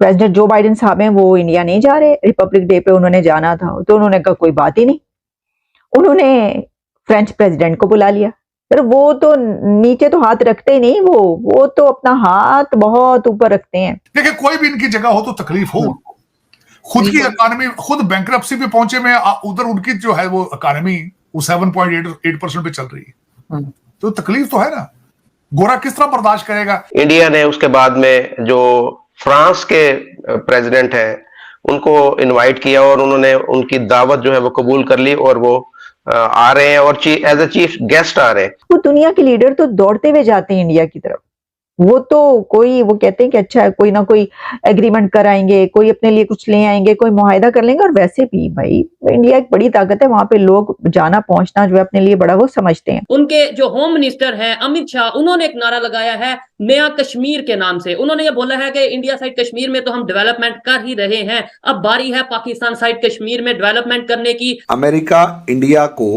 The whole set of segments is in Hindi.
प्रेसिडेंट जो बाइडेन साहब हैं वो इंडिया नहीं जा रहे, रिपब्लिक डे पे उन्होंने जाना था, तो उन्होंने कहा कोई बात ही नहीं, उन्होंने फ्रेंच प्रेसिडेंट को बुला लिया। पर वो तो नीचे तो हाथ रखते ही नहीं, वो तो अपना हाथ बहुत ऊपर रखते हैं। देखिए, कोई भी इनकी जगह हो तो तकलीफ हो, खुद की इकोनॉमी, खुद बैंकरप्सी पे पहुंचे में, उधर उनकी जो है वो इकोनॉमी वो 7.8% पे चल रही है, तो तकलीफ तो है ना। गोरा किस तरह बर्दाश्त करेगा। इंडिया ने उसके बाद में जो फ्रांस के प्रेसिडेंट हैं उनको इनवाइट किया और उन्होंने उनकी दावत जो है वो कबूल कर ली और वो आ रहे हैं और एज ए चीफ गेस्ट आ रहे हैं। वो दुनिया के लीडर तो दौड़ते हुए जाते हैं इंडिया की तरफ, वो तो वो कहते हैं कि अच्छा कोई ना कोई एग्रीमेंट कराएंगे, कोई अपने लिए कुछ ले आएंगे, कोई मुआहिदा कर लेंगे। और वैसे भी भाई इंडिया एक बड़ी ताकत है, वहां पे लोग जाना पहुंचना जो है अपने लिए बड़ा वो समझते हैं। उनके जो होम मिनिस्टर हैं अमित शाह, उन्होंने एक नारा लगाया है नया कश्मीर के नाम से। उन्होंने ये बोला है कि इंडिया साइड कश्मीर में तो हम डेवलपमेंट कर ही रहे हैं, अब बारी है पाकिस्तान साइड कश्मीर में डेवलपमेंट करने की। अमेरिका इंडिया को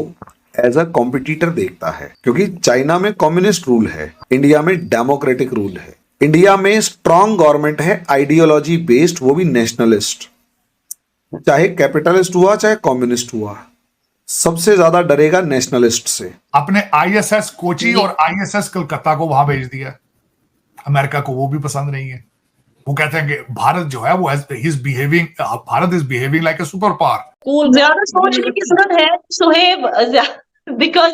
एज अ कॉम्पिटिटर देखता है, क्योंकि चाइना में कम्युनिस्ट रूल है, इंडिया में डेमोक्रेटिक रूल है। इंडिया में स्ट्रॉन्ग गवर्नमेंट है, आइडियोलॉजी बेस्ड, वो भी नेशनलिस्ट, चाहे कैपिटलिस्ट हुआ चाहे कम्युनिस्ट हुआ, सबसे ज्यादा डरेगा नेशनलिस्ट से। अपने आईएसएस कोची और आईएसएस कलकत्ता को वहां भेज दिया, अमेरिका को वो भी पसंद नहीं है। वो कहते हैं कि भारत जो है वो Bharat is behaving like a super power. ज्यादा सोचने की जरूरत है सुहेब, बिकॉज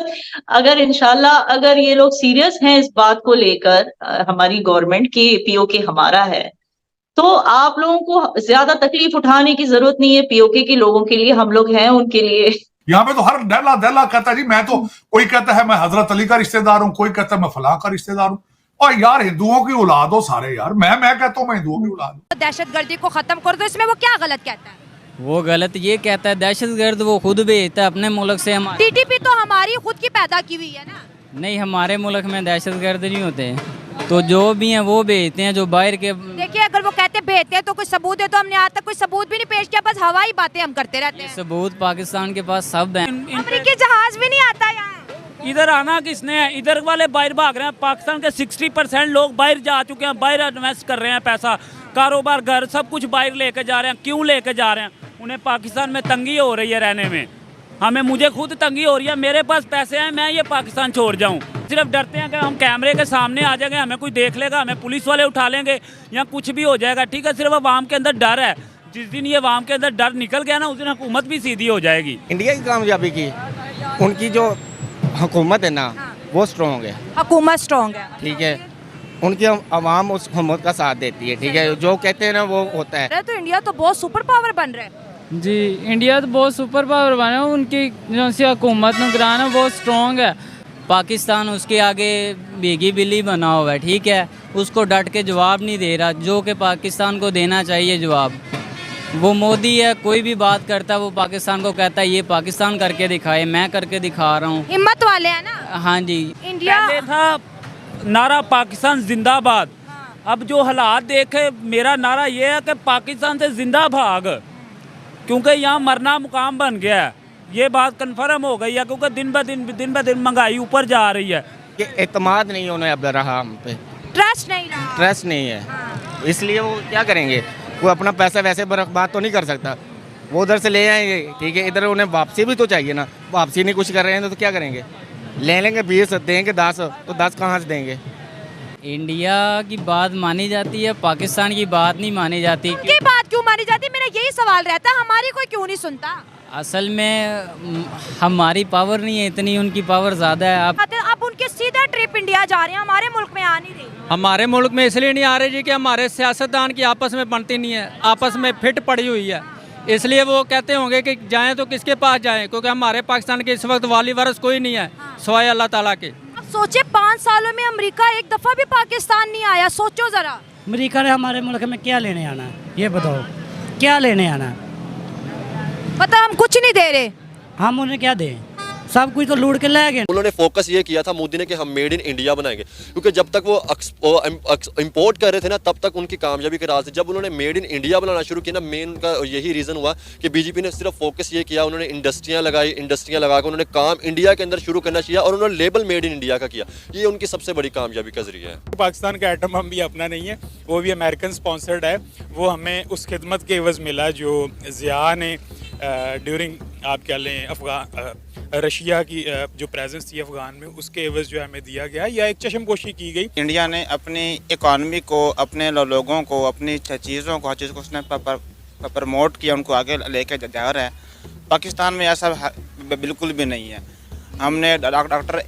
अगर इंशाल्लाह अगर ये लोग सीरियस हैं इस बात को लेकर, हमारी गवर्नमेंट की पीओके हमारा है, तो आप लोगों को ज्यादा तकलीफ उठाने की जरूरत नहीं है। पीओके के लोगों के लिए हम लोग हैं, उनके लिए। यहाँ पे तो हर दहला कहता है जी मैं तो, कोई कहता है मैं हजरत अली का रिश्तेदार हूँ, कोई कहता है मैं फलां का रिश्तेदार हूँ। और यार हिंदुओं की औलाद हो सारे यार, मैं कहता हूँ मैं हिंदुओं की औलाद हूँ। दहशतगर्दी को खत्म कर दो, इसमें वो क्या गलत कहता है? वो गलत ये कहता है दहशतगर्द वो खुद भेजता है अपने मुल्क से। टीटीपी तो हमारी खुद की पैदा की हुई है ना। नहीं, हमारे मुल्क में दहशतगर्द नहीं होते, तो जो भी हैं वो भेजते हैं, जो बाहर के। देखिए अगर वो कहते भेजते हैं तो कोई सबूत है, तो हमने आज तक कोई सबूत भी नहीं पेश किया, बस हवाई बातें हम करते रहते हैं। सबूत पाकिस्तान के पास सब हैं। अमेरिकी जहाज भी नहीं आता यहाँ। इधर आना किसने है? इधर वाले बाहर भाग रहे हैं। पाकिस्तान के 60% लोग बाहर जा चुके हैं, बाहर इन्वेस्ट कर रहे हैं पैसा, कारोबार, घर, सब कुछ बाहर लेके जा रहे हैं। क्यों लेके जा रहे हैं? उन्हें पाकिस्तान में तंगी हो रही है रहने में, मुझे खुद तंगी हो रही है। मेरे पास पैसे हैं, मैं ये पाकिस्तान छोड़ जाऊं। सिर्फ डरते हैं कि हम कैमरे के सामने आ जाएंगे, हमें कोई देख लेगा, हमें पुलिस वाले उठा लेंगे या कुछ भी हो जाएगा। ठीक है, सिर्फ अवाम के अंदर डर है। जिस दिन ये अवाम के अंदर डर निकल गया ना, उस दिन हुकूमत भी सीधी हो जाएगी। इंडिया की कामयाबी की उनकी जो हुकूमत है ना, वो स्ट्रॉन्ग है, हुकूमत स्ट्रॉन्ग है, ठीक है। उनकी आवाम उस हुकूमत का साथ देती है, ठीक है, जो कहते हैं ना वो होता है। तो इंडिया तो बहुत सुपर पावर बन रहा है जी, इंडिया तो बहुत सुपर पावर बना है। उनकी जो सी हुकूमत निगरान है बहुत स्ट्रॉन्ग है। पाकिस्तान उसके आगे बेगी बिल्ली बना हुआ है, ठीक है, उसको डट के जवाब नहीं दे रहा, जो कि पाकिस्तान को देना चाहिए जवाब। वो मोदी है, कोई भी बात करता है वो पाकिस्तान को कहता है ये पाकिस्तान करके दिखाए, मैं करके दिखा रहा हूँ। हिम्मत वाले हैं ना। हाँ जी। इंडिया पहले था नारा पाकिस्तान जिंदाबाद, अब जो हालात देखे मेरा नारा ये है कि पाकिस्तान से जिंदा भाग, क्योंकि यहाँ मरना मुकाम बन गया है। ये बात कन्फर्म हो गई है, क्योंकि दिन ब दिन महंगाई ऊपर जा रही है। कि एतमाद नहीं उन्हें अब रहा हम पे, ट्रस्ट नहीं रहा, ट्रस्ट नहीं है। इसलिए वो क्या करेंगे, वो अपना पैसा वैसे बर्बाद तो नहीं कर सकता, वो उधर से ले आएंगे, ठीक है, इधर उन्हें वापसी भी तो चाहिए ना, वापसी नहीं कुछ कर रहे हैं तो क्या करेंगे? ले लेंगे 20 देंगे 10, तो 10 कहाँ से देंगे? इंडिया की बात मानी जाती है, पाकिस्तान की बात नहीं मानी जाती। की बात क्यों मानी जाती है? मेरा यही सवाल रहता है, हमारी कोई क्यों नहीं सुनता? असल में हमारी पावर नहीं है इतनी, उनकी पावर ज़्यादा है। अब उनके सीधा ट्रिप इंडिया जा रहे हैं, हमारे मुल्क में आ नहीं रही। हमारे मुल्क में इसलिए नहीं आ रहे जी कि हमारे सियासतदान की आपस में बनती नहीं है, आपस में फिट पड़ी हुई है, इसलिए वो कहते होंगे कि जाएं तो किसके पास जाएं, क्योंकि हमारे पाकिस्तान के इस वक्त वाली वारिस कोई नहीं है सिवाय अल्लाह ताला के। अब सोचे 5 सालों में अमेरिका एक दफा भी पाकिस्तान नहीं आया, सोचो जरा। अमेरिका ने हमारे मुल्क में क्या लेने आना है, ये बताओ, क्या लेने आना है? पता हम कुछ नहीं दे रहे, हम उन्हें क्या दें? सब कुछ तो लूट के ले गए। उन्होंने फोकस ये किया था मोदी ने कि हम मेड इन इंडिया बनाएंगे, क्योंकि जब तक वो इंपोर्ट कर रहे थे ना तब तक उनकी कामयाबी के राज थे। जब उन्होंने मेड इन इंडिया बनाना शुरू किया ना, मेन का यही रीज़न हुआ कि बीजेपी ने सिर्फ फोकस ये किया, उन्होंने इंडस्ट्रियाँ लगा कर उन्होंने काम इंडिया के अंदर शुरू करना चाहिए और उन्होंने लेबल मेड इन इंडिया का किया। ये उनकी सबसे बड़ी कामयाबी का जरिया है। पाकिस्तान का एटम बम भी अपना नहीं है, वो भी अमेरिकन स्पॉन्सर्ड है। वो हमें उस खिदमत के एवज़ मिला जो ज़िया ने ड्यूरिंग आप कह लें रशिया की जो प्रेजेंस थी अफगान में, उसके एवज़ जो हमें दिया गया या एक चश्मपोशी की गई। इंडिया ने अपनी इकॉनमी को, अपने लोगों को, अपनी चीज़ों को, हर चीज़ को उसने प्रमोट किया, उनको आगे लेके जा रहा है। पाकिस्तान में ऐसा बिल्कुल भी नहीं है। हमने डॉक्टर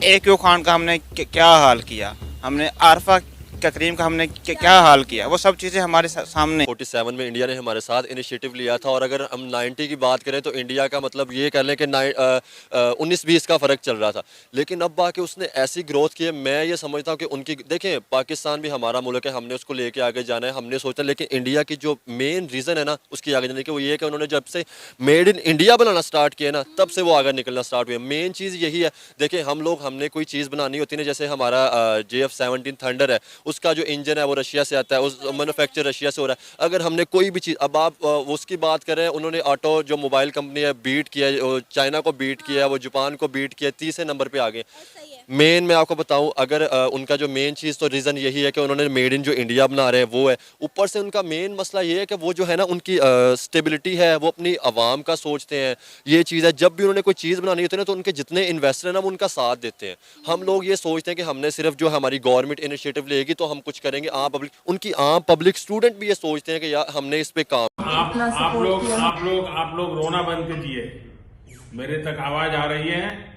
AQ खान का हमने क्या हाल किया, हमने आरफा करीम का हमने क्या हाल किया, वो सब चीज़ें हमारे सामने। 47 में इंडिया ने हमारे साथ इनिशिएटिव लिया था, और अगर हम 90 की बात करें तो इंडिया का मतलब ये कर लें कि 19-20 का फ़र्क चल रहा था। लेकिन अब आके उसने ऐसी ग्रोथ की है, मैं ये समझता हूँ कि उनकी, देखें पाकिस्तान भी हमारा मुल्क है, हमने उसको लेके आगे जाना है, हमने सोचा। लेकिन इंडिया की जो मेन रीज़न है ना उसकी आगे जाने की, वो ये है कि उन्होंने जब से made in India banana start किया ना, तब से वो आगे निकलना स्टार्ट हुआ। मेन चीज़ यही है। देखें हमने कोई चीज़ बनानी होती है, जैसे हमारा JF-17 थंडर है, उसका जो इंजन है वो रशिया से आता है, उस मैन्युफैक्चर रशिया से हो रहा है। अगर हमने कोई भी चीज़, अब आप उसकी बात करें, उन्होंने ऑटो जो मोबाइल कंपनी है बीट किया, चाइना को बीट किया, वो जापान को बीट किया, 30 नंबर पे आ गए। मेन मैं आपको बताऊं, अगर उनका जो मेन चीज़ तो रीज़न यही है कि उन्होंने मेड इन जो इंडिया बना रहे हैं वो है। ऊपर से उनका मेन मसला ये है कि वो जो है ना उनकी स्टेबिलिटी है, वो अपनी आवाम का सोचते हैं। ये चीज़ है, जब भी उन्होंने कोई चीज़ बनानी होती है ना तो उनके जितने इन्वेस्टर हैं ना वो उनका साथ देते हैं। हम लोग ये सोचते हैं कि हमने सिर्फ जो हमारी गवर्नमेंट इनिशिएटिव लेगी तो हम कुछ करेंगे, आम पब्लिक स्टूडेंट भी ये सोचते हैं कि यार हमने इस पे काम। आप लोग रोना बंद कीजिए, मेरे तक आवाज आ रही है।